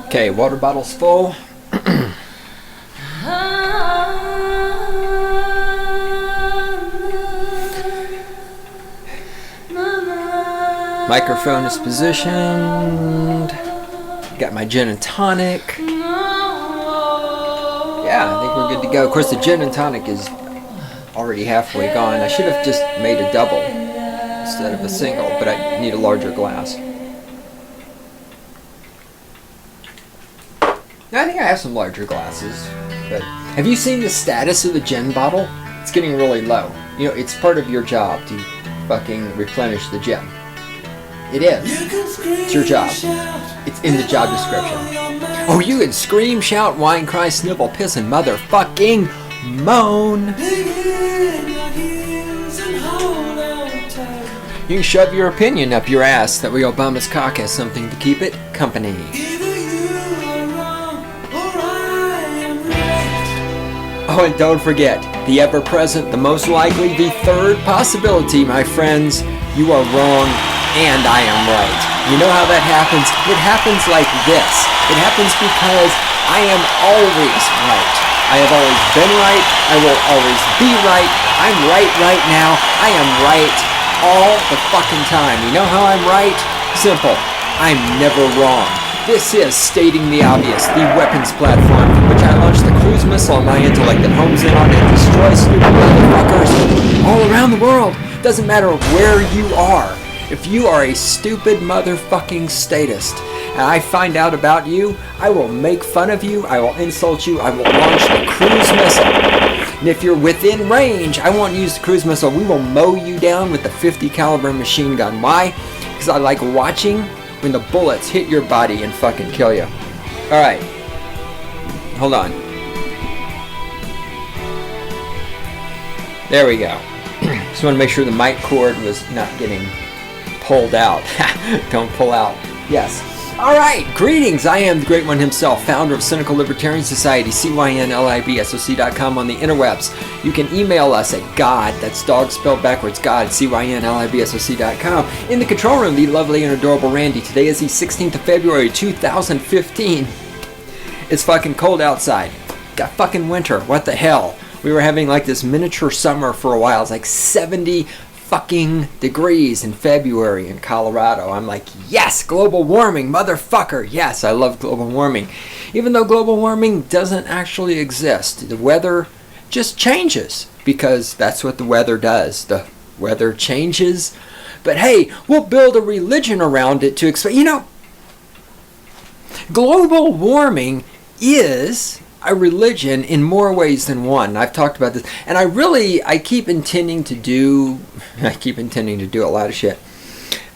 Okay, water bottle's full. Microphone is positioned. Got my gin and tonic. Yeah, I think we're good to go. Of course, the gin and tonic is already halfway gone. I should have just made a double instead of a single, but I need a larger glass. I think I have some larger glasses. But have you seen the status of the gin bottle? It's getting really low. You know, it's part of your job to fucking replenish the gin. It is. It's your job. It's in the job description. Oh, you can scream, shout, whine, cry, snivel, piss, and motherfucking moan. You can shove your opinion up your ass. That way Obama's cock has something to keep it company. Oh, and don't forget, the ever-present, the most likely, the third possibility, my friends. You are wrong, and I am right. You know how that happens? It happens like this. It happens because I am always right. I have always been right. I will always be right. I'm right now. I am right all the fucking time. You know how I'm right? Simple. I'm never wrong. This is Stating the Obvious, the weapons platform from which I launch the cruise missile on my intellect that homes in on and destroys stupid motherfuckers all around the world. Doesn't matter where you are. If you are a stupid motherfucking statist and I find out about you, I will make fun of you, I will insult you, I will launch the cruise missile. And if you're within range, I won't use the cruise missile. We will mow you down with the .50 caliber machine gun. Why? Because I like watching when the bullets hit your body and fucking kill you. Alright. Hold on. There we go. Just want to make sure the mic cord was not getting pulled out. Don't pull out. Yes. Alright, greetings. I am the Great One himself, founder of Cynical Libertarian Society, cynlibsoc.com on the interwebs. You can email us at God, that's dog spelled backwards, God, cynlibsoc.com. In the control room, the lovely and adorable Randy. Today is the 16th of February, 2015. It's fucking cold outside. Got fucking winter. What the hell? We were having like this miniature summer for a while. It's like 70 fucking degrees in February in Colorado. I'm like, yes, global warming, motherfucker. Yes, I love global warming. Even though global warming doesn't actually exist. The weather just changes because that's what the weather does. The weather changes. But hey, we'll build a religion around it to explain. You know, global warming is a religion in more ways than one. I've talked about this, and I keep intending to do a lot of shit.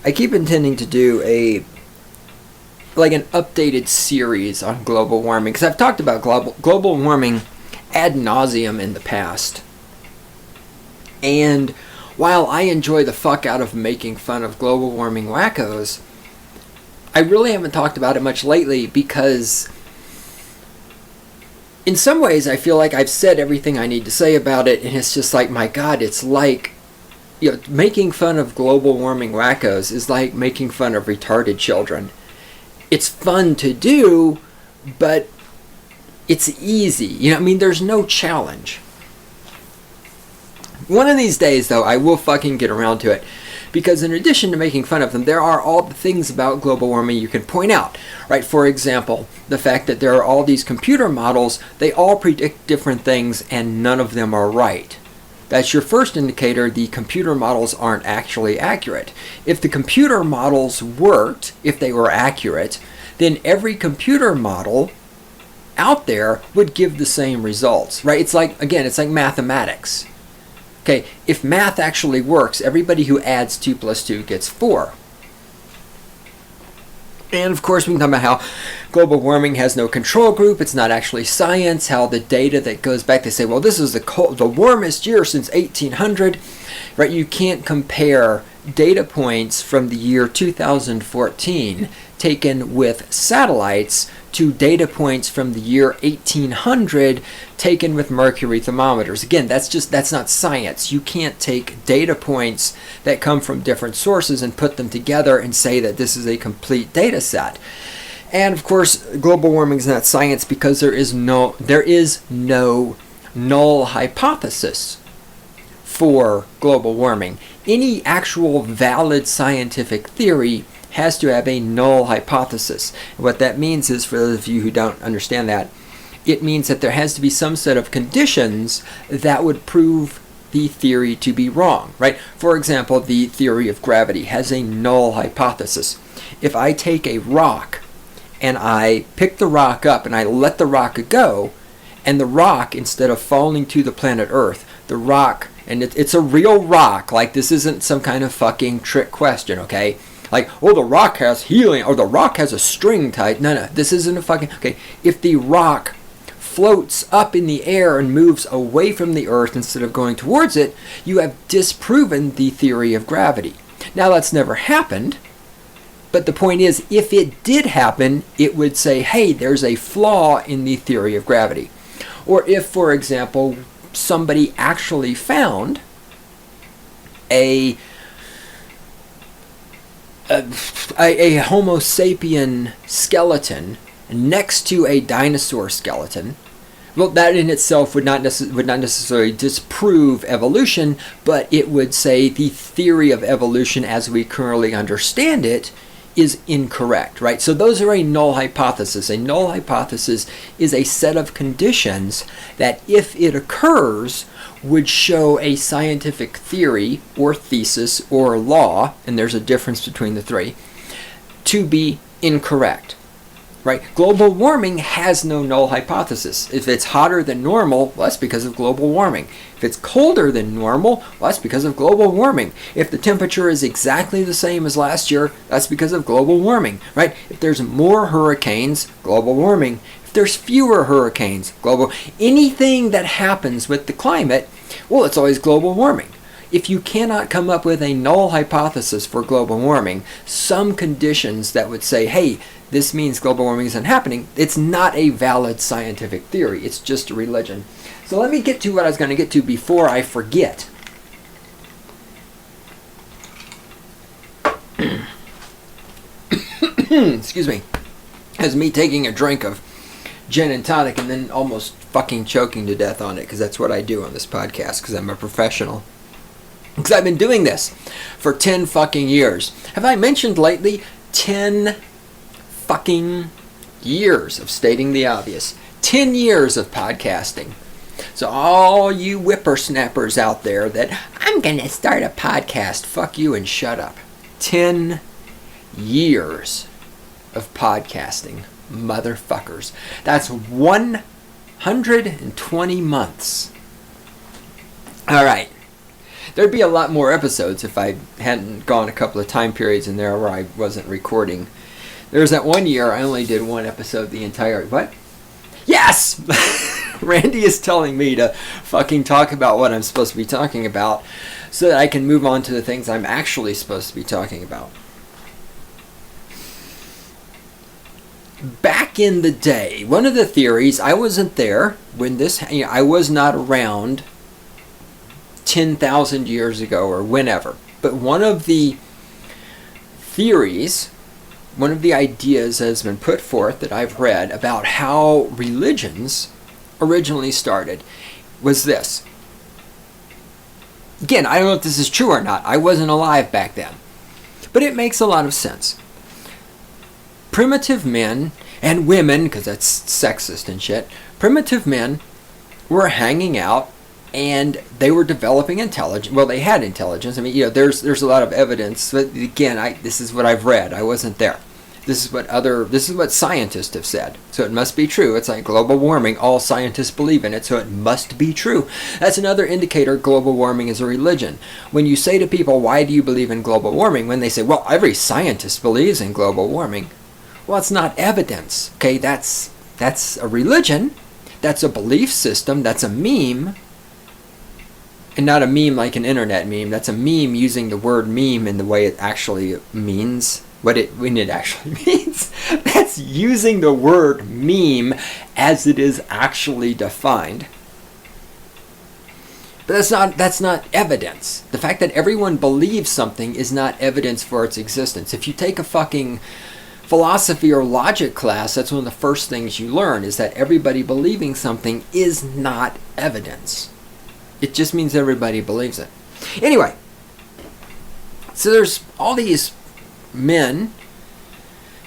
I keep intending to do an updated series on global warming, because I've talked about global warming ad nauseum in the past. And while I enjoy the fuck out of making fun of global warming wackos, I really haven't talked about it much lately because in some ways, I feel like I've said everything I need to say about it, and it's just like, my God, it's like, you know, making fun of global warming wackos is like making fun of retarded children. It's fun to do, but it's easy. You know, I mean, there's no challenge. One of these days, though, I will fucking get around to it. Because in addition to making fun of them, there are all the things about global warming you can point out, right? For example, the fact that there are all these computer models, they all predict different things and none of them are right. That's your first indicator the computer models aren't actually accurate. If the computer models worked, if they were accurate, then every computer model out there would give the same results, right? It's like, again, it's like mathematics. Okay, if math actually works, everybody who adds 2 plus 2 gets 4. And of course, we can talk about how global warming has no control group. It's not actually science. How the data that goes back, they say, well, this is the warmest year since 1800. Right? You can't compare data points from the year 2014 taken with satellites to data points from the year 1800 taken with mercury thermometers. Again, that's not science. You can't take data points that come from different sources and put them together and say that this is a complete data set. And of course, global warming is not science because there is no null hypothesis for global warming. Any actual valid scientific theory has to have a null hypothesis. And what that means is, for those of you who don't understand that, it means that there has to be some set of conditions that would prove the theory to be wrong, right? For example, the theory of gravity has a null hypothesis. If I take a rock and I pick the rock up and I let the rock go, and the rock, instead of falling to the planet Earth, the rock, and it's a real rock, like this isn't some kind of fucking trick question, okay? Like, oh, the rock has helium, or the rock has a string tied. No, this isn't a fucking, okay? If the rock floats up in the air and moves away from the Earth instead of going towards it, you have disproven the theory of gravity. Now, that's never happened, but the point is, if it did happen, it would say, hey, there's a flaw in the theory of gravity. Or if, for example, somebody actually found a Homo sapien skeleton next to a dinosaur skeleton, well, that in itself would not necessarily disprove evolution, but it would say the theory of evolution as we currently understand it is incorrect, right? So those are a null hypothesis. A null hypothesis is a set of conditions that, if it occurs, would show a scientific theory or thesis or law, and there's a difference between the three, to be incorrect, right? Global warming has no null hypothesis. If it's hotter than normal, well, that's because of global warming. If it's colder than normal, well, that's because of global warming. If the temperature is exactly the same as last year, that's because of global warming, right? If there's more hurricanes, global warming. If there's fewer hurricanes, anything that happens with the climate, well, it's always global warming. If you cannot come up with a null hypothesis for global warming, some conditions that would say, hey, this means global warming isn't happening, it's not a valid scientific theory. It's just a religion. So let me get to what I was going to get to before I forget. Excuse me. That's me taking a drink of gin and tonic and then almost fucking choking to death on it, because that's what I do on this podcast, because I'm a professional. Because I've been doing this for 10 fucking years. Have I mentioned lately 10 fucking years of stating the obvious? 10 years of podcasting. So all you whippersnappers out there that, I'm going to start a podcast, fuck you and shut up. 10 years of podcasting, motherfuckers. That's 120 months. All right. There'd be a lot more episodes if I hadn't gone a couple of time periods in there where I wasn't recording. There was that one year I only did one episode the entire... What? Yes! Randy is telling me to fucking talk about what I'm supposed to be talking about so that I can move on to the things I'm actually supposed to be talking about. Back in the day, one of the theories, I wasn't there when this... I was not around 10,000 years ago or whenever. But one of the theories, one of the ideas that has been put forth that I've read about how religions originally started was this. Again, I don't know if this is true or not. I wasn't alive back then. But it makes a lot of sense. Primitive men and women, because that's sexist and shit, primitive men were hanging out and they were developing intelligence. Well, they had intelligence. I mean, there's a lot of evidence. But again, this is what I've read. I wasn't there. This is what scientists have said. So it must be true. It's like global warming. All scientists believe in it, so it must be true. That's another indicator global warming is a religion. When you say to people, why do you believe in global warming? When they say, well, every scientist believes in global warming. Well, it's not evidence. Okay, that's a religion. That's a belief system. That's a meme. And not a meme like an internet meme. That's a meme using the word meme in the way it actually means. When it actually means. That's using the word meme as it is actually defined. But that's not evidence. The fact that everyone believes something is not evidence for its existence. If you take a fucking philosophy or logic class, that's one of the first things you learn, is that everybody believing something is not evidence. It just means everybody believes it. Anyway, so there's all these men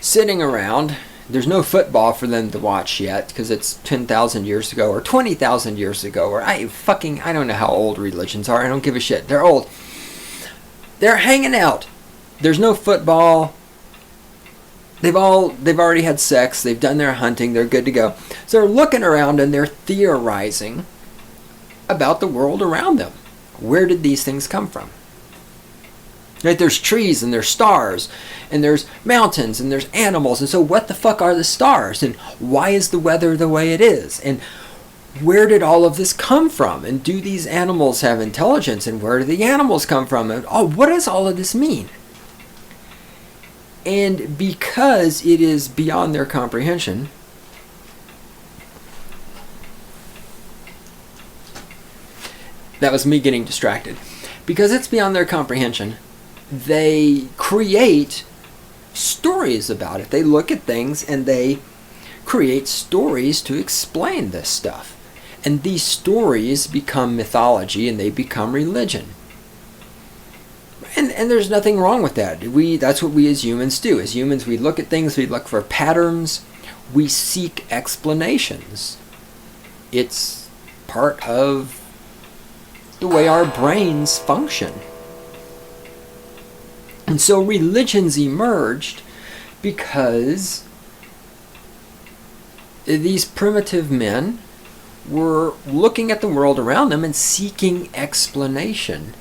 sitting around. There's no football for them to watch yet because it's 10,000 years ago or 20,000 years ago, or I don't know how old religions are. I don't give a shit. They're old. They're hanging out. There's no football. They've already had sex. They've done their hunting. They're good to go. So they're looking around and they're theorizing about the world around them. Where did these things come from? Right? There's trees and there's stars and there's mountains and there's animals. And so what the fuck are the stars? And why is the weather the way it is? And where did all of this come from? And do these animals have intelligence? And where do the animals come from? And what does all of this mean? And because it is beyond their comprehension, that was me getting distracted. Because it's beyond their comprehension, they create stories about it. They look at things and they create stories to explain this stuff. And these stories become mythology and they become religion. And there's nothing wrong with that. That's what we as humans do. As humans, we look at things, we look for patterns, we seek explanations. It's part of the way our brains function. And so religions emerged because these primitive men were looking at the world around them and seeking explanation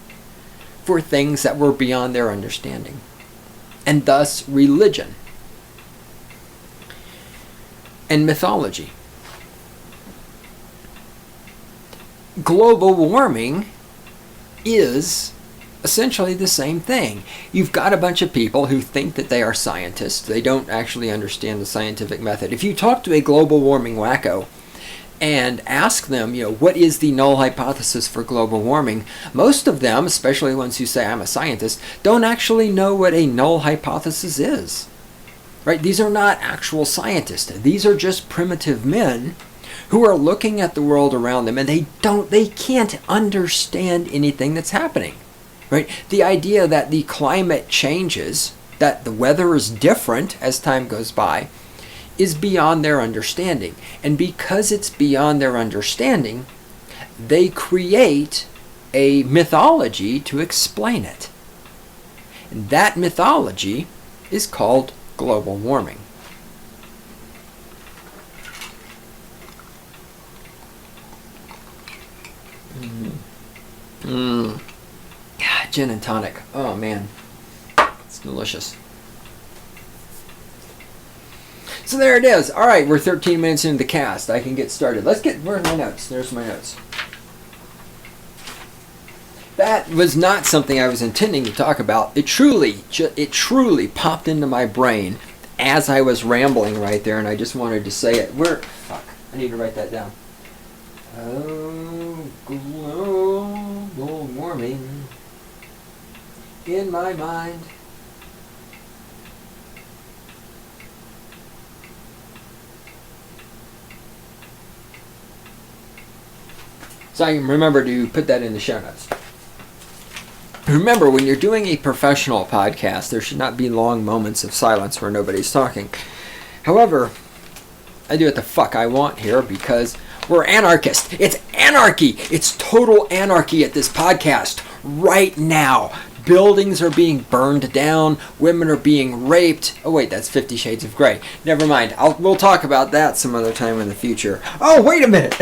for things that were beyond their understanding. And thus religion and mythology. Global warming is essentially the same thing. You've got a bunch of people who think that they are scientists. They don't actually understand the scientific method. If you talk to a global warming wacko and ask them, what is the null hypothesis for global warming, most of them, especially ones who say I'm a scientist, don't actually know what a null hypothesis is. Right? These are not actual scientists. These are just primitive men who are looking at the world around them and they can't understand anything that's happening. Right? The idea that the climate changes, that the weather is different as time goes by, is beyond their understanding. And because it's beyond their understanding, they create a mythology to explain it. And that mythology is called global warming. Gin and tonic. Oh man, it's delicious. So there it is. All right, we're 13 minutes into the cast. I can get started. Where's my notes? There's my notes. That was not something I was intending to talk about. It truly popped into my brain as I was rambling right there, and I just wanted to say it. I need to write that down. Oh, global warming in my mind. So I can remember to put that in the show notes. Remember, when you're doing a professional podcast, there should not be long moments of silence where nobody's talking. However, I do what the fuck I want here because we're anarchists. It's anarchy. It's total anarchy at this podcast right now. Buildings are being burned down. Women are being raped. Oh wait, that's 50 Shades of Grey. Never mind. We'll talk about that some other time in the future. Oh, wait a minute.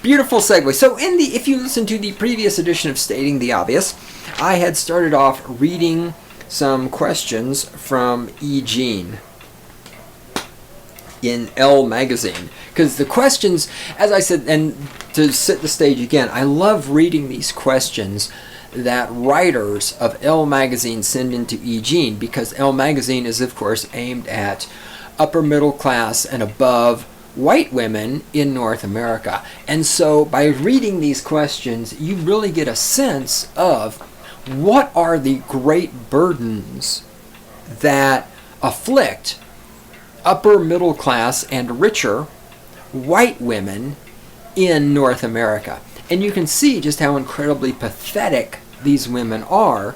Beautiful segue. So if you listen to the previous edition of Stating the Obvious, I had started off reading some questions from E. Jean in Elle magazine. Because the questions, as I said, and to set the stage again, I love reading these questions that writers of Elle magazine send into E. Jean, because Elle magazine is, of course, aimed at upper middle class and above white women in North America. And so by reading these questions, you really get a sense of what are the great burdens that afflict upper middle class and richer white women in North America. And you can see just how incredibly pathetic these women are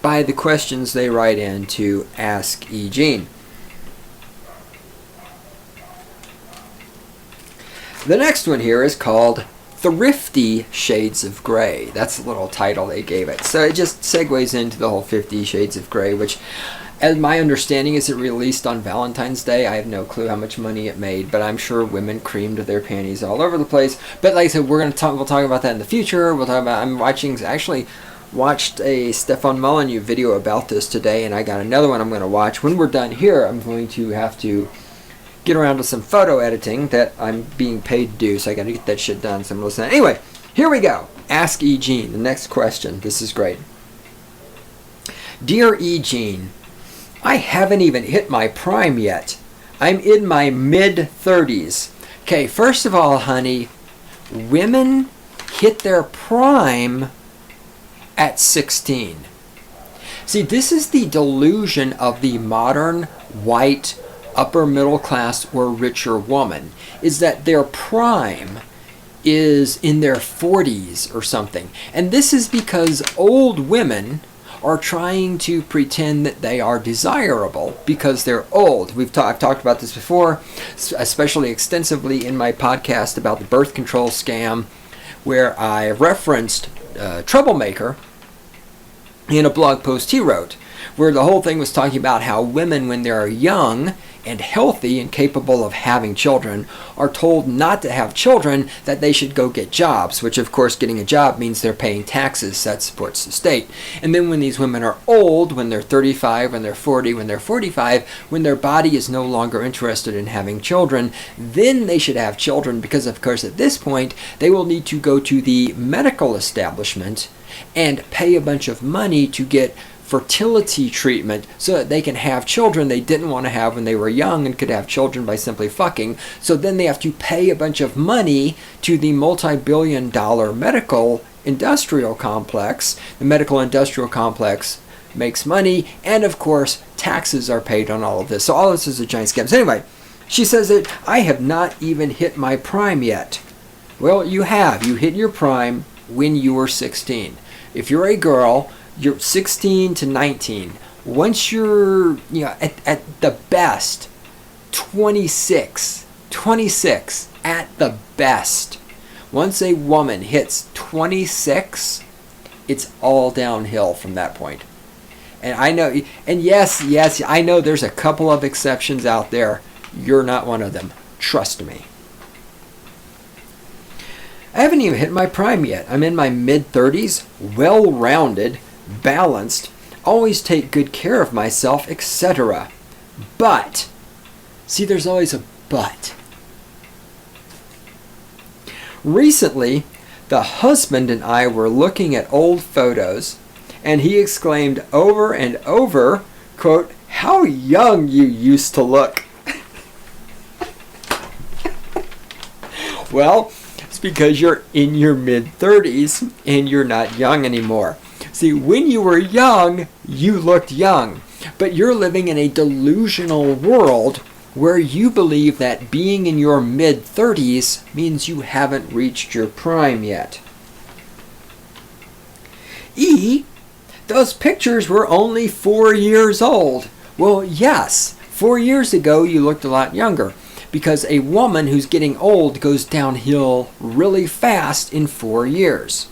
by the questions they write in to Ask E. Jean. The next one here is called Thrifty Shades of Grey. That's the little title they gave it. So it just segues into the whole 50 Shades of Grey, which, as my understanding, is it released on Valentine's Day. I have no clue how much money it made, but I'm sure women creamed their panties all over the place. But like I said, we'll talk about that in the future. I'm watched a Stefan Molyneux video about this today, and I got another one I'm going to watch. When we're done here, I'm going to have to get around to some photo editing that I'm being paid to do, so I got to get that shit done. So I'm listening. Anyway, here we go. Ask E. Jean. The next question. This is great. Dear E. Jean, I haven't even hit my prime yet. I'm in my mid-30s. Okay, first of all, honey, women hit their prime at 16. See, this is the delusion of the modern white upper middle class or richer woman, is that their prime is in their 40s or something. And this is because old women are trying to pretend that they are desirable because they're old. I've talked about this before, especially extensively in my podcast about the birth control scam, where I referenced Troublemaker in a blog post he wrote, where the whole thing was talking about how women, when they're young and healthy and capable of having children, are told not to have children, that they should go get jobs, which of course getting a job means they're paying taxes. That supports the state. And then when these women are old, when they're 35, when they're 40, when they're 45, when their body is no longer interested in having children, then they should have children, because of course at this point they will need to go to the medical establishment and pay a bunch of money to get fertility treatment so that they can have children they didn't want to have when they were young and could have children by simply fucking. So then they have to pay a bunch of money to the multi-billion-dollar medical industrial complex. The medical industrial complex makes money, and of course taxes are paid on all of this. So all this is a giant scam. So anyway, she says that I have not even hit my prime yet. Well, you have. You hit your prime when you were 16. If you're a girl, you're 16 to 19. Once you're, at the best, 26 at the best. Once a woman hits 26, it's all downhill from that point. And I know, and yes, I know there's a couple of exceptions out there. You're not one of them. Trust me. I haven't even hit my prime yet. I'm in my mid-30s, well-rounded, balanced, always take good care of myself, etc. But, see, there's always a but. Recently, the husband and I were looking at old photos, and he exclaimed over and over, quote, "How young you used to look." Well, it's because you're in your mid-30s and you're not young anymore. See, when you were young, you looked young. But you're living in a delusional world where you believe that being in your mid-30s means you haven't reached your prime yet. E, those pictures were only 4 years old. Well, yes, 4 years ago you looked a lot younger, because a woman who's getting old goes downhill really fast in 4 years.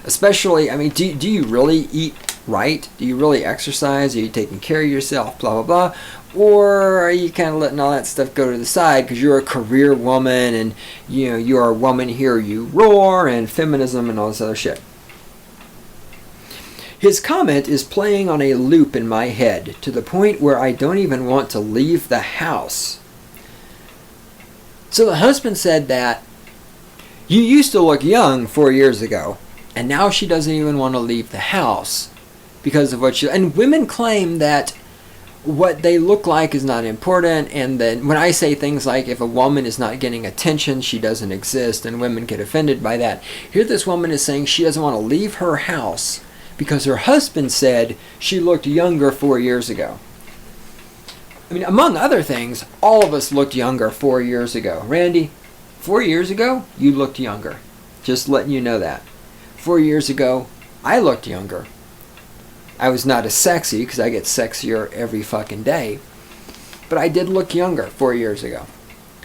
Especially, I mean, do you really eat right? Do you really exercise? Are you taking care of yourself? Blah, blah, blah. Or are you kind of letting all that stuff go to the side because you're a career woman and, you're a woman, here you roar, and feminism and all this other shit. His comment is playing on a loop in my head to the point where I don't even want to leave the house. So the husband said that you used to look young 4 years ago, and now she doesn't even want to leave the house because of what she... And women claim that what they look like is not important, and then when I say things like if a woman is not getting attention, she doesn't exist, and women get offended by that. Here this woman is saying she doesn't want to leave her house because her husband said she looked younger 4 years ago. I mean, among other things, all of us looked younger 4 years ago. Randy, 4 years ago, you looked younger. Just letting you know that. 4 years ago, I looked younger. I was not as sexy, because I get sexier every fucking day. But I did look younger 4 years ago.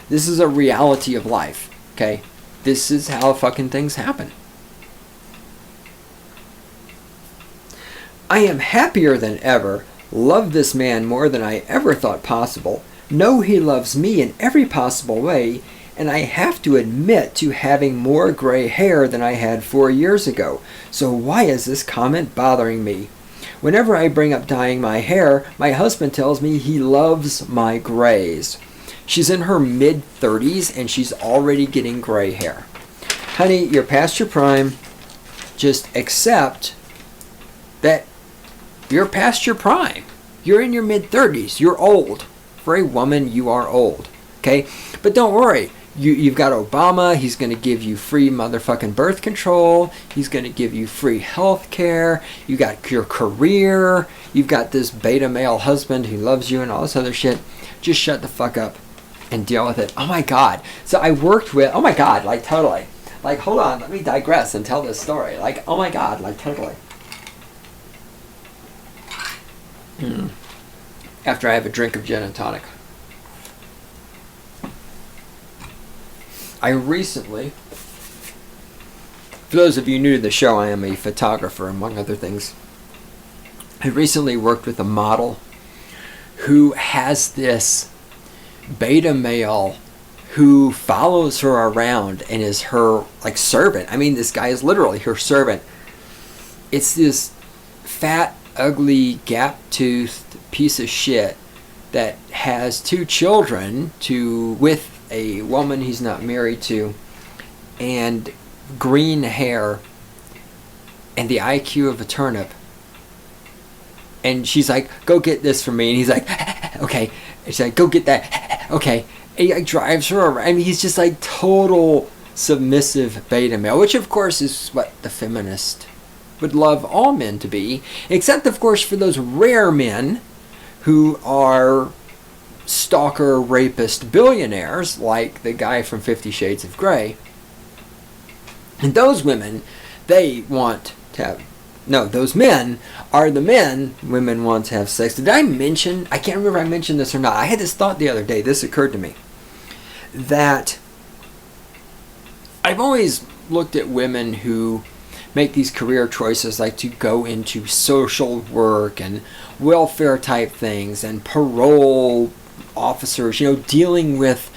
This is a reality of life, okay? This is how fucking things happen. I am happier than ever. Love this man more than I ever thought possible. Know he loves me in every possible way. And I have to admit to having more gray hair than I had 4 years ago. So why is this comment bothering me? Whenever I bring up dyeing my hair, my husband tells me he loves my grays. She's in her mid-30s and she's already getting gray hair. Honey, you're past your prime. Just accept that you're past your prime. You're in your mid-30s. You're old. For a woman, you are old. Okay? But don't worry. You've got Obama. He's going to give you free motherfucking birth control. He's going to give you free health care. You got your career. You've got this beta male husband who loves you and all this other shit. Just shut the fuck up and deal with it. Oh my God. So I worked with, oh my God, like totally. Like, hold on, let me digress and tell this story. Like, oh my God, like totally. After I have a drink of gin and tonic. I recently, for those of you new to the show, I am a photographer, among other things. I recently worked with a model who has this beta male who follows her around and is her, like, servant. I mean, this guy is literally her servant. It's this fat, ugly, gap-toothed piece of shit that has 2 children with a woman he's not married to, and green hair, and the IQ of a turnip. And she's like, go get this for me. And he's like, okay. And she's like, go get that. Okay. And he like drives her around. I mean, he's just like total submissive beta male, which of course is what the feminist would love all men to be, except of course for those rare men who are stalker, rapist billionaires, like the guy from 50 Shades of Grey. And those women, they want to have, no, those men are the men women want to have sex. Did I mention, I can't remember if I mentioned this or not. I had this thought the other day, this occurred to me, that I've always looked at women who make these career choices, like to go into social work and welfare type things and parole officers, dealing with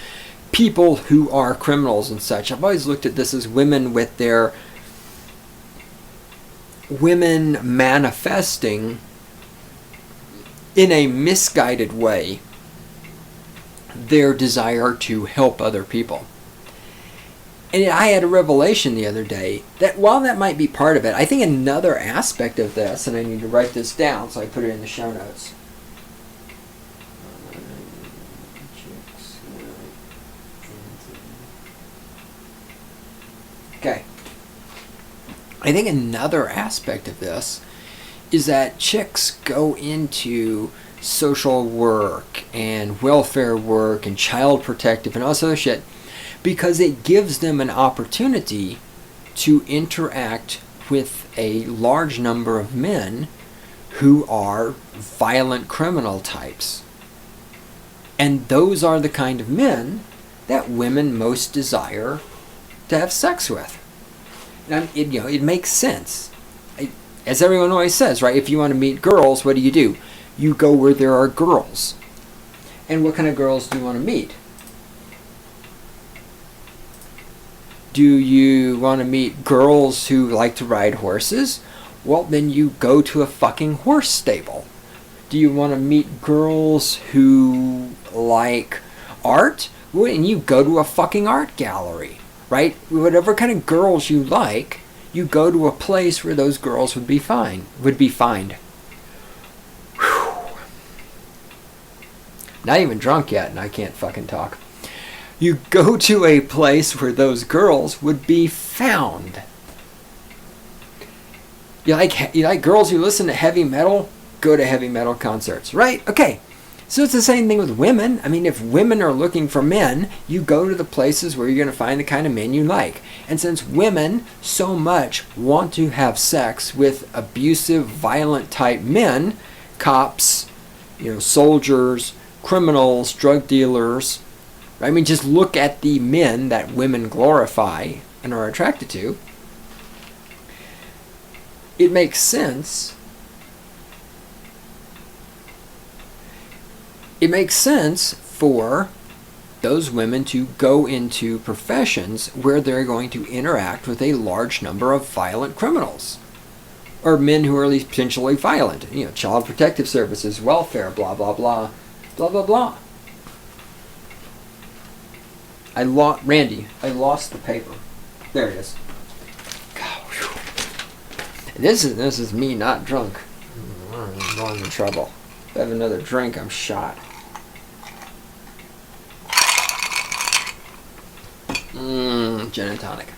people who are criminals and such. I've always looked at this as women with their women manifesting in a misguided way their desire to help other people. And I had a revelation the other day that while that might be part of it, I think another aspect of this, and I need to write this down so I put it in the show notes. Okay. I think another aspect of this is that chicks go into social work and welfare work and child protective and all this other shit because it gives them an opportunity to interact with a large number of men who are violent criminal types. And those are the kind of men that women most desire to have sex with. And it makes sense. As everyone always says, right? If you want to meet girls, what do? You go where there are girls. And what kind of girls do you want to meet? Do you want to meet girls who like to ride horses? Well, then you go to a fucking horse stable. Do you want to meet girls who like art? Well, then you go to a fucking art gallery, right? Whatever kind of girls you like, you go to a place where those girls would be found. Whew. Not even drunk yet, and I can't fucking talk. You go to a place where those girls would be found. You like girls who listen to heavy metal? Go to heavy metal concerts, right? Okay. So it's the same thing with women. I mean, if women are looking for men, you go to the places where you're going to find the kind of men you like. And since women so much want to have sex with abusive, violent type men, cops, soldiers, criminals, drug dealers, I mean, just look at the men that women glorify and are attracted to. It makes sense. It makes sense for those women to go into professions where they're going to interact with a large number of violent criminals. Or men who are at least potentially violent. Child protective services, welfare, blah, blah, blah, blah, blah, blah. Randy, I lost the paper. There it is. God, this is me not drunk. I'm in trouble. If I have another drink, I'm shot. Gin and tonic.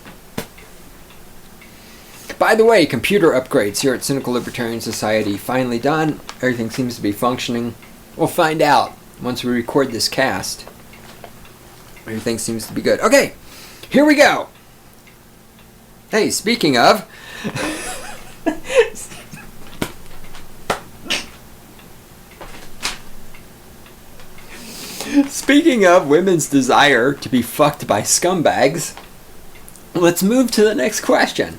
By the way, computer upgrades here at Cynical Libertarian Society finally done. Everything seems to be functioning. We'll find out once we record this cast. Everything seems to be good. Okay, here we go. Hey, speaking of... Speaking of women's desire to be fucked by scumbags, let's move to the next question.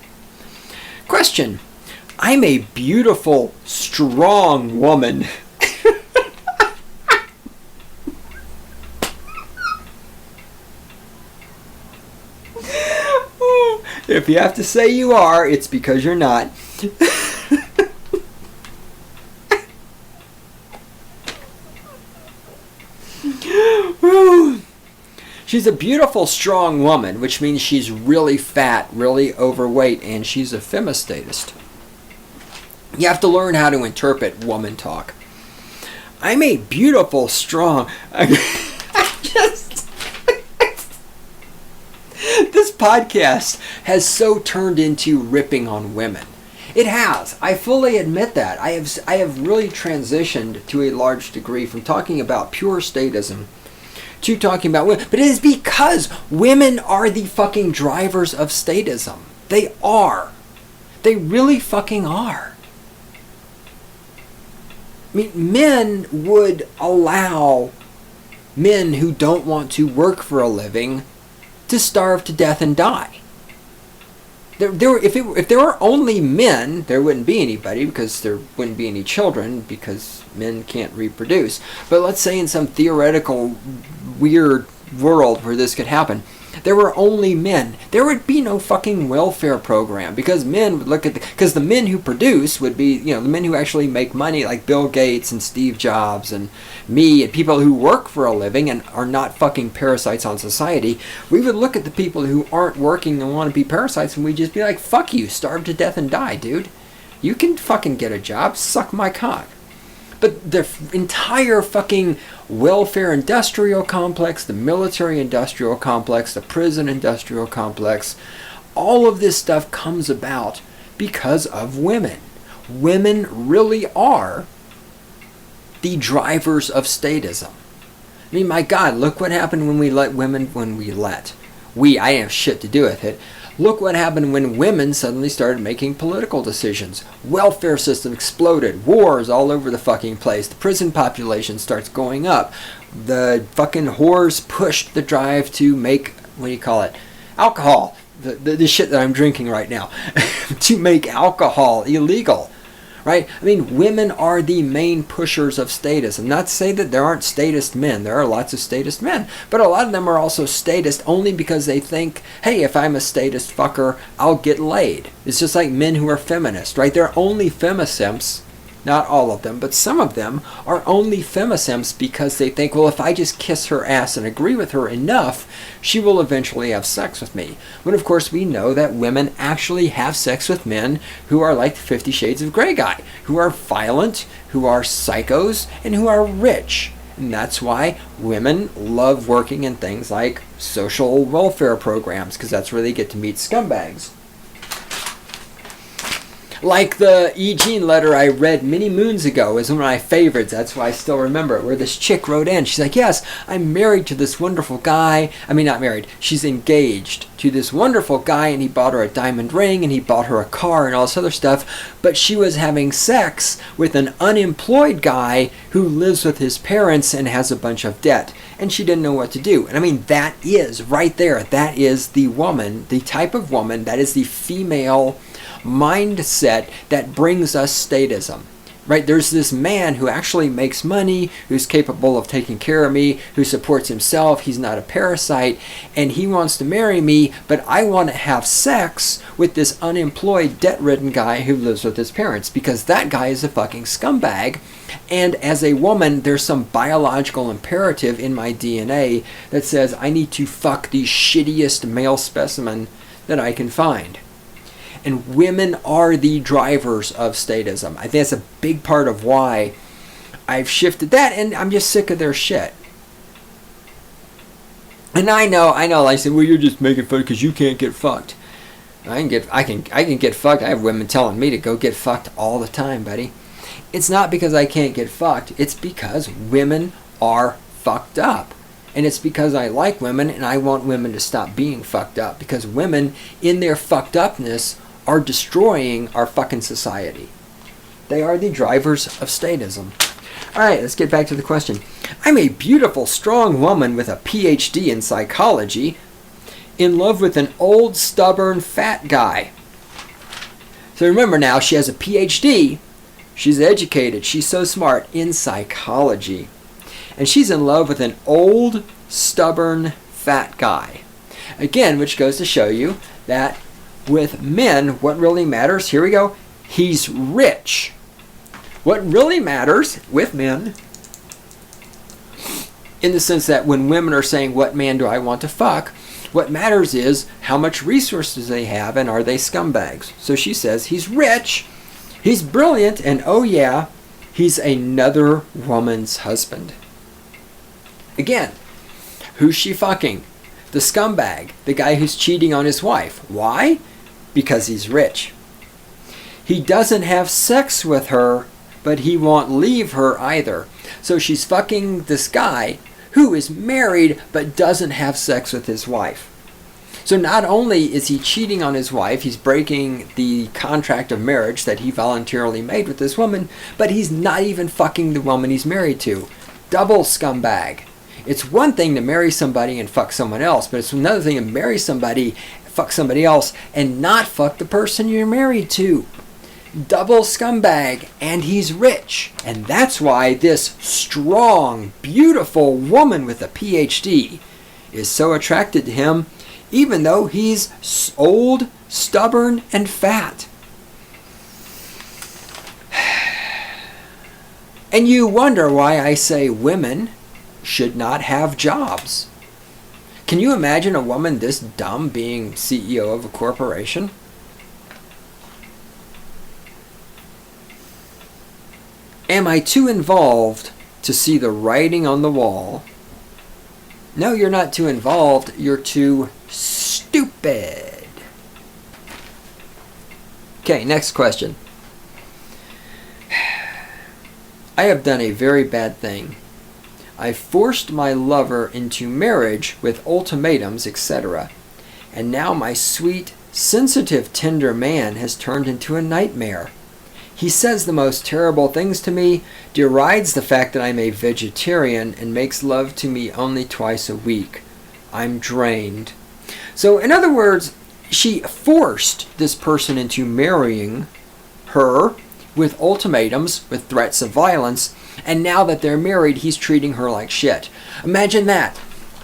Question. I'm a beautiful, strong woman. If you have to say you are, it's because you're not. She's a beautiful, strong woman, which means she's really fat, really overweight, and she's a femistatist. You have to learn how to interpret woman talk. I'm a beautiful, strong... This podcast has so turned into ripping on women. It has. I fully admit that. I have really transitioned to a large degree from talking about pure statism to talking about women. But it is because women are the fucking drivers of statism. They are. They really fucking are. I mean, men would allow men who don't want to work for a living to starve to death and die. If there were only men, there wouldn't be anybody because there wouldn't be any children because men can't reproduce. But let's say in some theoretical weird world where this could happen, there were only men. There would be no fucking welfare program because men would look at because the men who produce would be, the men who actually make money like Bill Gates and Steve Jobs and me and people who work for a living and are not fucking parasites on society. We would look at the people who aren't working and want to be parasites and we'd just be like, fuck you, starve to death and die, dude. You can fucking get a job, suck my cock. But the entire fucking welfare industrial complex, the military industrial complex, the prison industrial complex, all of this stuff comes about because of women. Women really are the drivers of statism. I mean, my God, look what happened when we let women, I have shit to do with it. Look what happened when women suddenly started making political decisions. Welfare system exploded. Wars all over the fucking place. The prison population starts going up. The fucking whores pushed the drive to make, alcohol. The shit that I'm drinking right now. To make alcohol illegal. Right? I mean, women are the main pushers of statism. Not to say that there aren't statist men. There are lots of statist men. But a lot of them are also statist only because they think, hey, if I'm a statist fucker, I'll get laid. It's just like men who are feminist, right? They're only femisimps. Not all of them, but some of them are only femisimps because they think, well, if I just kiss her ass and agree with her enough, she will eventually have sex with me. When, of course, we know that women actually have sex with men who are like the 50 Shades of Grey guy, who are violent, who are psychos, and who are rich. And that's why women love working in things like social welfare programs, because that's where they get to meet scumbags. Like the E. Jean letter I read many moons ago is one of my favorites. That's why I still remember it, where this chick wrote in. She's like, yes, I'm married to this wonderful guy. I mean, not married. She's engaged to this wonderful guy, and he bought her a diamond ring, and he bought her a car and all this other stuff. But she was having sex with an unemployed guy who lives with his parents and has a bunch of debt. And she didn't know what to do. And I mean, that is right there. That is the woman, the type of woman, that is the female mindset that brings us statism, right? There's this man who actually makes money, who's capable of taking care of me, who supports himself, he's not a parasite, and he wants to marry me, but I want to have sex with this unemployed, debt-ridden guy who lives with his parents, because that guy is a fucking scumbag. And as a woman, there's some biological imperative in my DNA that says I need to fuck the shittiest male specimen that I can find. And women are the drivers of statism. I think that's a big part of why I've shifted that, and I'm just sick of their shit. And I know, like I said, well, you're just making fun because you can't get fucked. I can get fucked. I have women telling me to go get fucked all the time, buddy. It's not because I can't get fucked. It's because women are fucked up. And it's because I like women and I want women to stop being fucked up. Because women, in their fucked upness, are destroying our fucking society. They are the drivers of statism. Alright, let's get back to the question. I'm a beautiful, strong woman with a PhD in psychology, in love with an old, stubborn, fat guy. So remember now, she has a PhD. She's educated. She's so smart in psychology. And she's in love with an old, stubborn, fat guy. Again, which goes to show you that with men, what really matters, here we go, he's rich. What really matters with men, in the sense that when women are saying, what man do I want to fuck, what matters is how much resources they have and are they scumbags. So she says, he's rich, he's brilliant, and oh yeah, he's another woman's husband. Again, who's she fucking? The scumbag, the guy who's cheating on his wife. Why? Because he's rich. He doesn't have sex with her, but he won't leave her either. So she's fucking this guy who is married but doesn't have sex with his wife. So not only is he cheating on his wife, he's breaking the contract of marriage that he voluntarily made with this woman, but he's not even fucking the woman he's married to. Double scumbag. It's one thing to marry somebody and fuck someone else, but it's another thing to marry somebody, fuck somebody else, and not fuck the person you're married to. Double scumbag, and he's rich. And that's why this strong, beautiful woman with a PhD is so attracted to him, even though he's old, stubborn, and fat. And you wonder why I say women should not have jobs. Can you imagine a woman this dumb being CEO of a corporation? Am I too involved to see the writing on the wall? No, you're not too involved. You're too stupid. Okay, next question. I have done a very bad thing. I forced my lover into marriage with ultimatums, etc. And now my sweet, sensitive, tender man has turned into a nightmare. He says the most terrible things to me, derides the fact that I'm a vegetarian, and makes love to me only twice a week. I'm drained. So, in other words, she forced this person into marrying her with ultimatums, with threats of violence, and now that they're married, he's treating her like shit. Imagine that.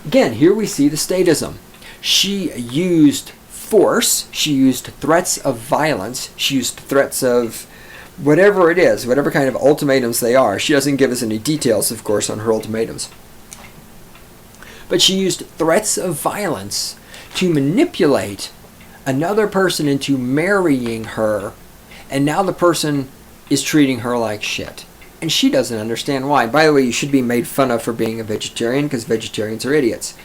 Again, here we see the statism. She used force, she used threats of violence, she used threats of whatever it is, whatever kind of ultimatums they are. She doesn't give us any details, of course, on her ultimatums. But she used threats of violence to manipulate another person into marrying her, and now the person is treating her like shit. And she doesn't understand why. By the way, you should be made fun of for being a vegetarian, because vegetarians are idiots.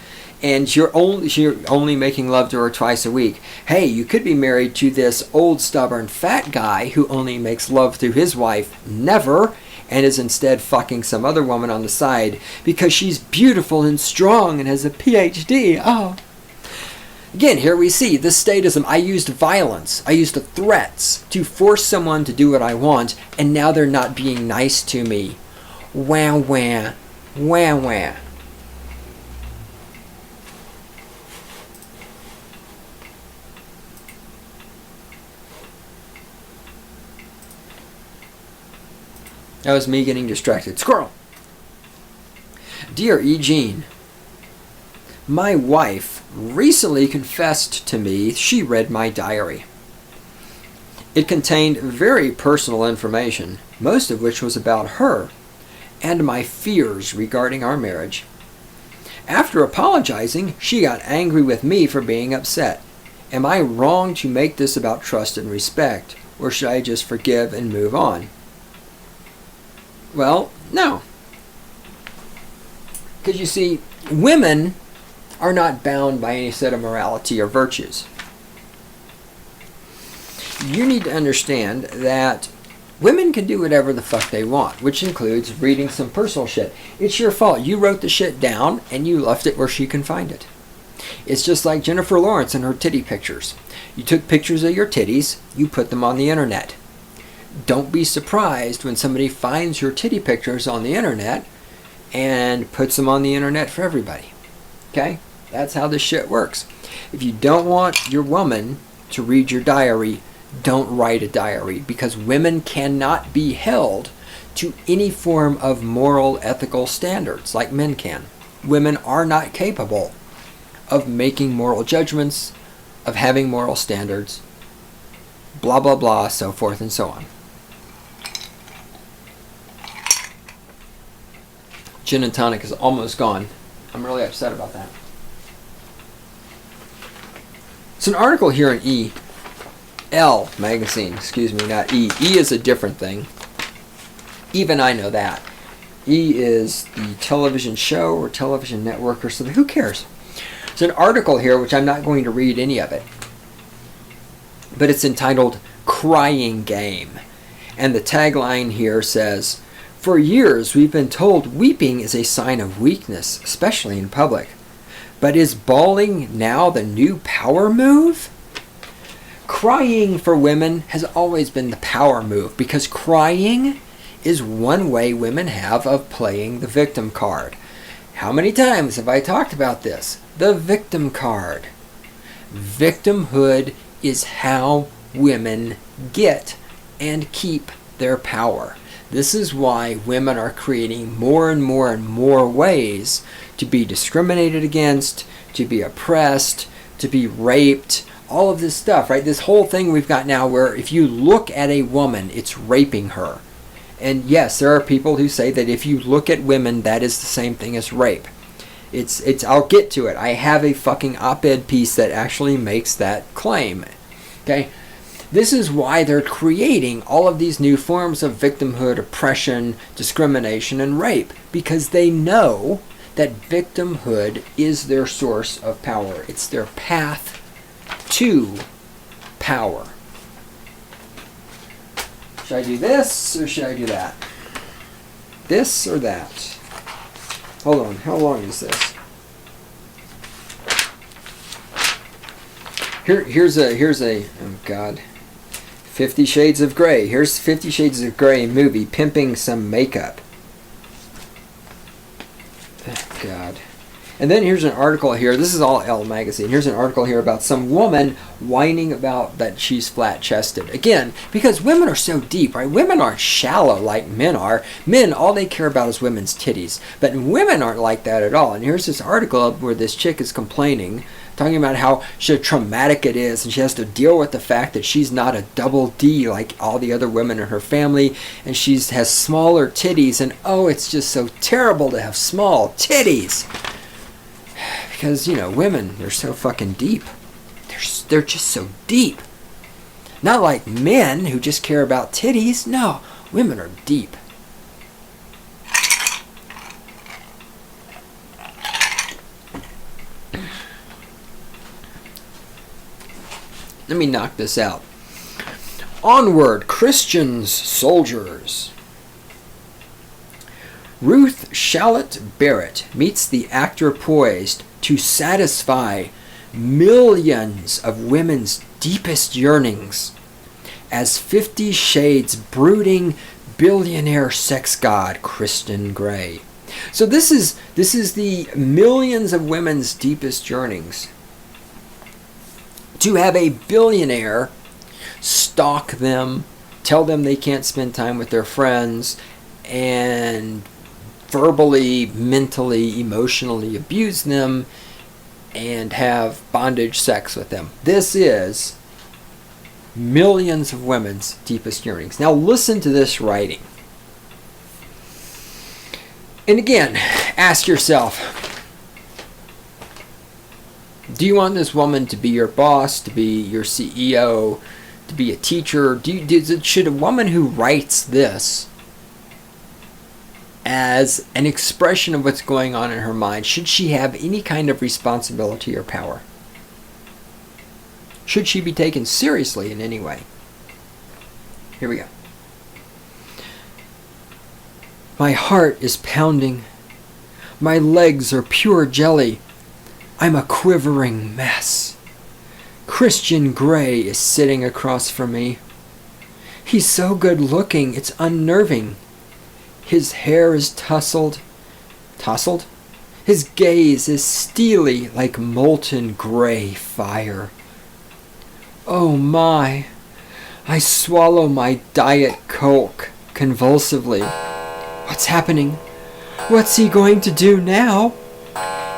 and you're only making love to her twice a week. Hey, you could be married to this old stubborn fat guy who only makes love to his wife never, and is instead fucking some other woman on the side because she's beautiful and strong and has a PhD. Oh. Again, here we see this statism. I used violence. I used threats to force someone to do what I want, and now they're not being nice to me. Wah, wah. Wah, wah. That was me getting distracted. Squirrel! Dear E. Jean, my wife recently confessed to me she read my diary. It contained very personal information, most of which was about her and my fears regarding our marriage. After apologizing, she got angry with me for being upset. Am I wrong to make this about trust and respect, or should I just forgive and move on? Well, no. Because you see, women are not bound by any set of morality or virtues. You need to understand that women can do whatever the fuck they want, which includes reading some personal shit. It's your fault. You wrote the shit down and you left it where she can find it. It's just like Jennifer Lawrence and her titty pictures. You took pictures of your titties, you put them on the internet. Don't be surprised when somebody finds your titty pictures on the internet and puts them on the internet for everybody. Okay? That's how this shit works. If you don't want your woman to read your diary, don't write a diary, because women cannot be held to any form of moral, ethical standards like men can. Women are not capable of making moral judgments, of having moral standards, blah, blah, blah, so forth and so on. Gin and tonic is almost gone. I'm really upset about that. It's an article here in L magazine, excuse me, not E. E is a different thing. Even I know that. E is the television show or television network or something. Who cares? There's an article here, which I'm not going to read any of it, but it's entitled Crying Game. And the tagline here says, "For years we've been told weeping is a sign of weakness, especially in public. But is bawling now the new power move?" Crying for women has always been the power move, because crying is one way women have of playing the victim card. How many times have I talked about this? The victim card. Victimhood is how women get and keep their power. This is why women are creating more and more and more ways to be discriminated against, to be oppressed, to be raped, all of this stuff, right? This whole thing we've got now where if you look at a woman, it's raping her. And yes, there are people who say that if you look at women, that is the same thing as rape. I'll get to it. I have a fucking op-ed piece that actually makes that claim. Okay? This is why they're creating all of these new forms of victimhood, oppression, discrimination, and rape. Because they know that victimhood is their source of power. It's their path to power. Should I do this or should I do that? This or that? Hold on, how long is this? Here's a oh God. 50 Shades of Grey. Here's 50 Shades of Grey movie pimping some makeup. Oh God. And then here's an article here. This is all Elle magazine. Here's an article here about some woman whining about that she's flat-chested. Again, because women are so deep, right? Women aren't shallow like men are. Men, all they care about is women's titties. But women aren't like that at all. And here's this article where this chick is complaining, talking about how traumatic it is, and she has to deal with the fact that she's not a double D like all the other women in her family, and she has smaller titties, and oh, it's just so terrible to have small titties. Because, you know, women, they're so fucking deep. They're just so deep. Not like men who just care about titties. No, women are deep. Let me knock this out. Onward, Christians, soldiers. Ruth Shallot Barrett meets the actor poised to satisfy millions of women's deepest yearnings as 50 Shades brooding billionaire sex god Kristen Gray. So this is the millions of women's deepest yearnings. To have a billionaire stalk them, tell them they can't spend time with their friends, and verbally, mentally, emotionally abuse them, and have bondage sex with them. This is millions of women's deepest yearnings. Now listen to this writing. And again, ask yourself, do you want this woman to be your boss, to be your CEO, to be a teacher? Should a woman who writes this as an expression of what's going on in her mind, should she have any kind of responsibility or power? Should she be taken seriously in any way? Here we go. My heart is pounding. My legs are pure jelly. I'm a quivering mess. Christian Gray is sitting across from me. He's so good looking, it's unnerving. His hair is tousled. Tousled? His gaze is steely like molten gray fire. Oh my. I swallow my Diet Coke convulsively. What's happening? What's he going to do now?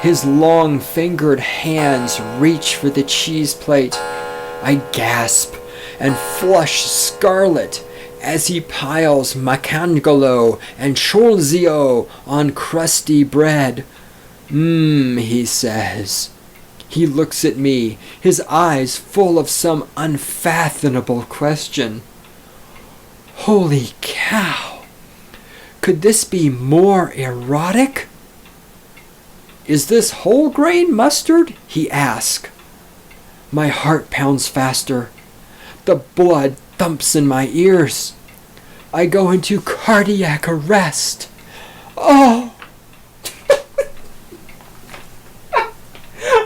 His long-fingered hands reach for the cheese plate. I gasp and flush scarlet as he piles macangolo and chorzio on crusty bread. He says. He looks at me, his eyes full of some unfathomable question. Holy cow! Could this be more erotic? Is this whole grain mustard? He asks. My heart pounds faster. The blood thumps in my ears. I go into cardiac arrest. Oh!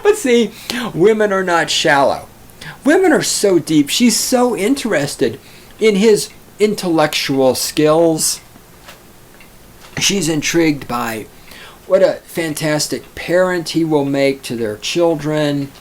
But see, women are not shallow. Women are so deep. She's so interested in his intellectual skills. She's intrigued by what a fantastic parent he will make to their children.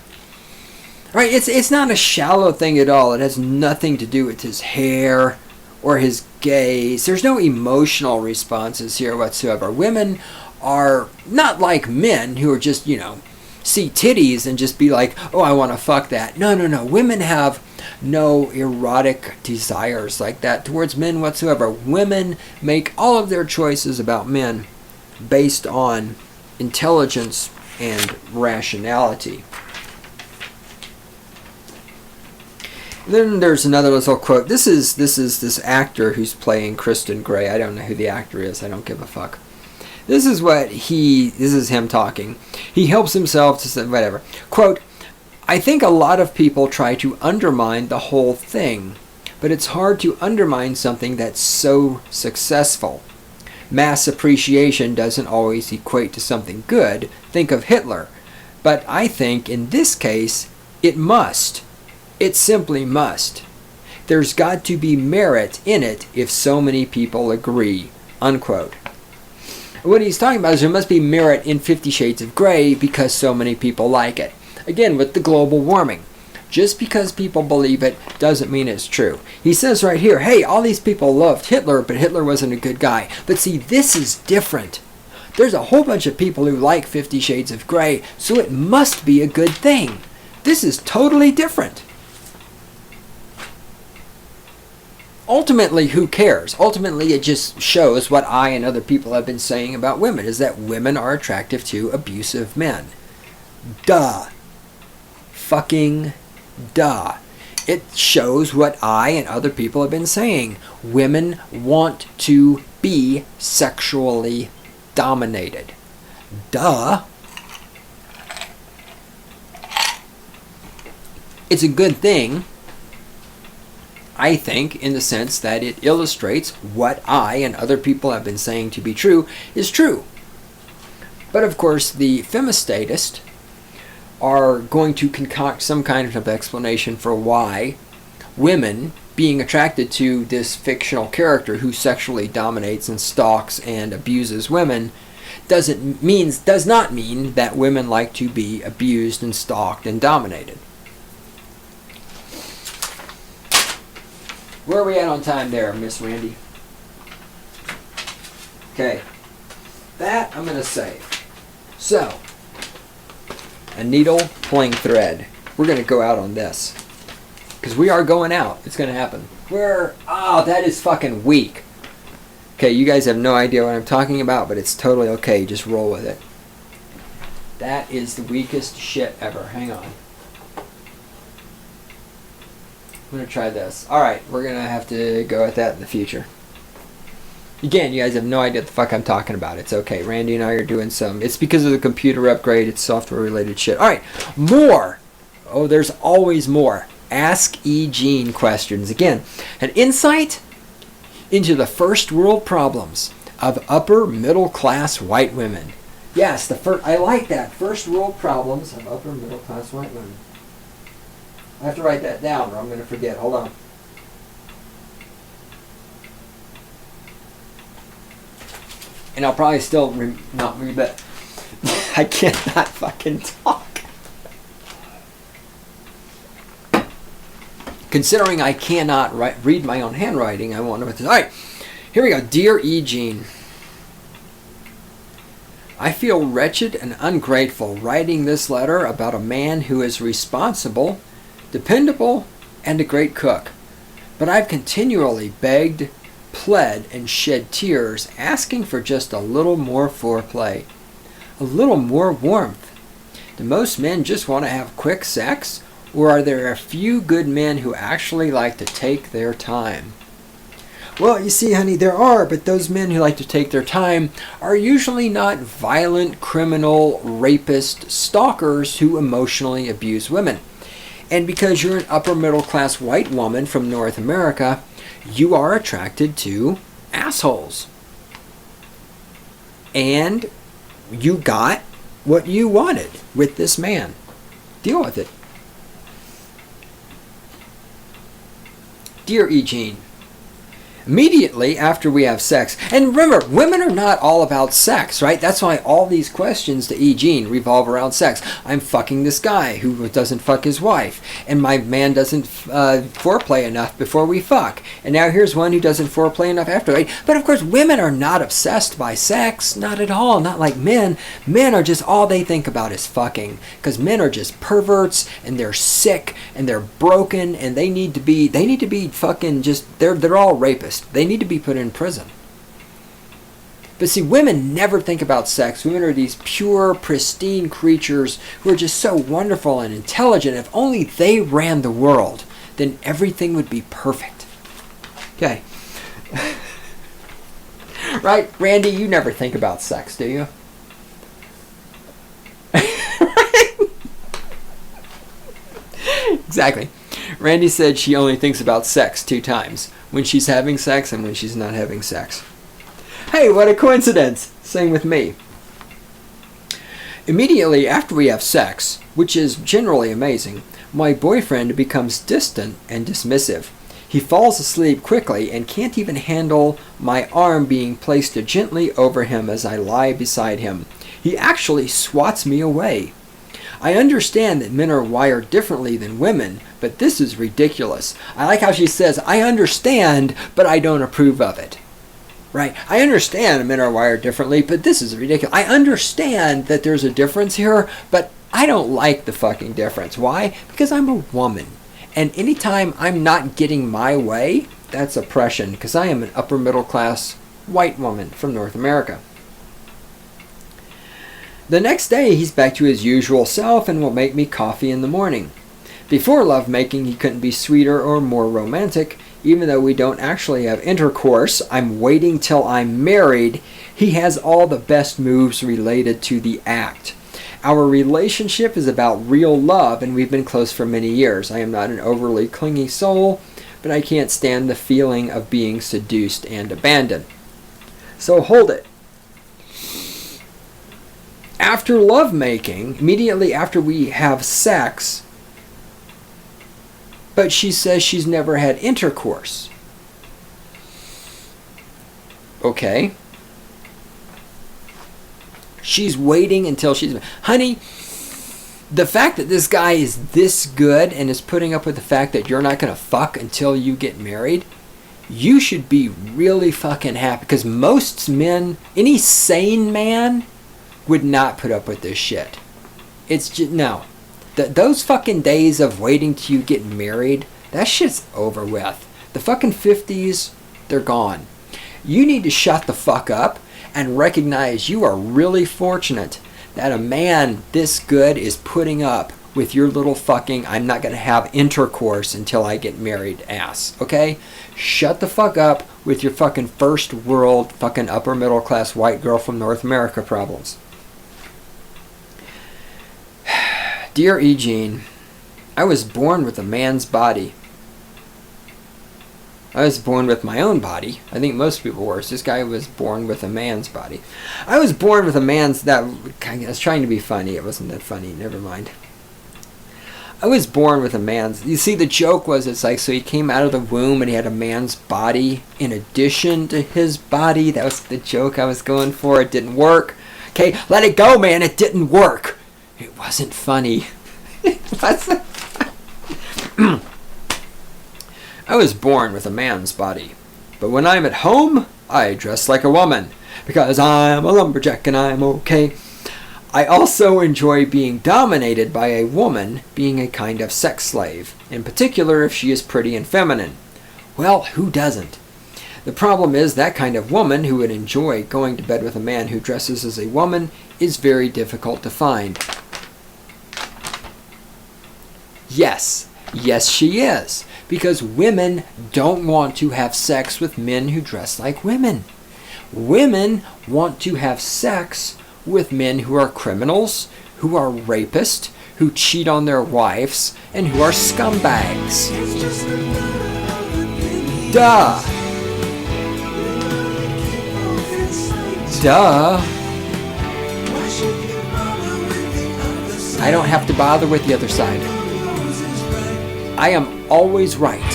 Right? It's not a shallow thing at all. It has nothing to do with his hair or his gaze. There's no emotional responses here whatsoever. Women are not like men who are just, see titties and just be like, oh, I want to fuck that. No. Women have no erotic desires like that towards men whatsoever. Women make all of their choices about men based on intelligence and rationality. Then there's another little quote. This is this actor who's playing Kristen Gray. I don't know who the actor is. I don't give a fuck. This is him talking. He helps himself to say whatever. Quote, I think a lot of people try to undermine the whole thing, but it's hard to undermine something that's so successful. Mass appreciation doesn't always equate to something good. Think of Hitler. But I think in this case, it must. It simply must. There's got to be merit in it if so many people agree. Unquote. What he's talking about is there must be merit in 50 Shades of Grey because so many people like it. Again, with the global warming. Just because people believe it doesn't mean it's true. He says right here, hey, all these people loved Hitler, but Hitler wasn't a good guy. But see, this is different. There's a whole bunch of people who like 50 Shades of Grey, so it must be a good thing. This is totally different. Ultimately, who cares? Ultimately, it just shows what I and other people have been saying about women, is that women are attractive to abusive men. Duh. Fucking duh. It shows what I and other people have been saying. Women want to be sexually dominated. Duh. It's a good thing I think, in the sense that it illustrates what I and other people have been saying to be true is true. But of course, the femistatists are going to concoct some kind of explanation for why women being attracted to this fictional character who sexually dominates and stalks and abuses women does not mean that women like to be abused and stalked and dominated. Where are we at on time there, Miss Randy? Okay. That I'm going to save. So, a needle pulling thread. We're going to go out on this. Because we are going out. It's going to happen. That is fucking weak. Okay, you guys have no idea what I'm talking about, but it's totally okay. Just roll with it. That is the weakest shit ever. Hang on. I'm going to try this. Alright, we're going to have to go at that in the future. Again, you guys have no idea what the fuck I'm talking about. It's okay. Randy and I are doing some... It's because of the computer upgrade. It's software-related shit. Alright, more! Oh, there's always more. Ask E. Jean questions. Again, an insight into the first world problems of upper middle class white women. Yes, I like that. First world problems of upper middle class white women. I have to write that down or I'm going to forget. Hold on. And I'll probably still not read that. I cannot fucking talk. Considering I cannot read my own handwriting, I won't know what to... Alright, here we go. Dear E. Jean, I feel wretched and ungrateful writing this letter about a man who is responsible, dependable, and a great cook. But I've continually begged, pled, and shed tears, asking for just a little more foreplay, a little more warmth. Do most men just want to have quick sex? Or are there a few good men who actually like to take their time? Well, you see, honey, there are, but those men who like to take their time are usually not violent, criminal, rapist, stalkers who emotionally abuse women. And because you're an upper middle class white woman from North America, you are attracted to assholes. And you got what you wanted with this man. Deal with it. Dear E. Jean, immediately after we have sex, and remember, women are not all about sex, right? That's why all these questions to E. Jean revolve around sex. I'm fucking this guy who doesn't fuck his wife, and my man doesn't foreplay enough before we fuck, and now here's one who doesn't foreplay enough after, right? But of course, women are not obsessed by sex, not at all, not like men. Men are just, all they think about is fucking, because men are just perverts, and they're sick, and they're broken, and they need to be fucking just, they're all rapists. They need to be put in prison. But see, women never think about sex. Women are these pure, pristine creatures who are just so wonderful and intelligent. If only they ran the world, then everything would be perfect. Okay. Right? Randy, you never think about sex, do you? Exactly. Randy said she only thinks about sex 2 times. When she's having sex and when she's not having sex. Hey, what a coincidence! Sing with me. Immediately after we have sex, which is generally amazing, my boyfriend becomes distant and dismissive. He falls asleep quickly and can't even handle my arm being placed gently over him as I lie beside him. He actually swats me away. I understand that men are wired differently than women, but this is ridiculous. I like how she says, I understand, but I don't approve of it. Right? I understand men are wired differently, but this is ridiculous. I understand that there's a difference here, but I don't like the fucking difference. Why? Because I'm a woman. And anytime I'm not getting my way, that's oppression, because I am an upper middle class white woman from North America. The next day, he's back to his usual self and will make me coffee in the morning. Before lovemaking, he couldn't be sweeter or more romantic. Even though we don't actually have intercourse, I'm waiting till I'm married. He has all the best moves related to the act. Our relationship is about real love, and we've been close for many years. I am not an overly clingy soul, but I can't stand the feeling of being seduced and abandoned. So hold it. After lovemaking, immediately after we have sex, but she says she's never had intercourse. Okay. She's waiting until she's... Honey, the fact that this guy is this good and is putting up with the fact that you're not going to fuck until you get married, you should be really fucking happy. Because most men, any sane man, would not put up with this shit. It's just... No. Those fucking days of waiting till you get married, that shit's over with. The fucking 50s, they're gone. You need to shut the fuck up and recognize you are really fortunate that a man this good is putting up with your little fucking I'm not going to have intercourse until I get married ass, okay? Shut the fuck up with your fucking first world fucking upper middle class white girl from North America problems. Dear E. Jean, I was born with a man's body. I was born with my own body. I think most people were. So this guy was born with a man's body. I was born with a man's... That I was trying to be funny. It wasn't that funny. Never mind. I was born with a man's... You see, the joke was, it's like, so he came out of the womb and he had a man's body in addition to his body. That was the joke I was going for. It didn't work. Okay, let it go, man. It didn't work. It wasn't funny. It wasn't. I was born with a man's body, but when I'm at home, I dress like a woman, because I'm a lumberjack and I'm okay. I also enjoy being dominated by a woman, being a kind of sex slave, in particular if she is pretty and feminine. Well, who doesn't? The problem is that kind of woman who would enjoy going to bed with a man who dresses as a woman is very difficult to find. Yes, she is. Because women don't want to have sex with men who dress like women. Women want to have sex with men who are criminals, who are rapists, who cheat on their wives, and who are scumbags. Duh. I don't have to bother with the other side. I am always right.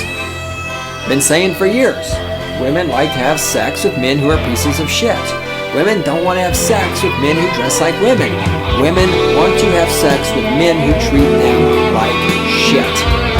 Been saying for years, women like to have sex with men who are pieces of shit. Women don't want to have sex with men who dress like women. Women want to have sex with men who treat them like shit.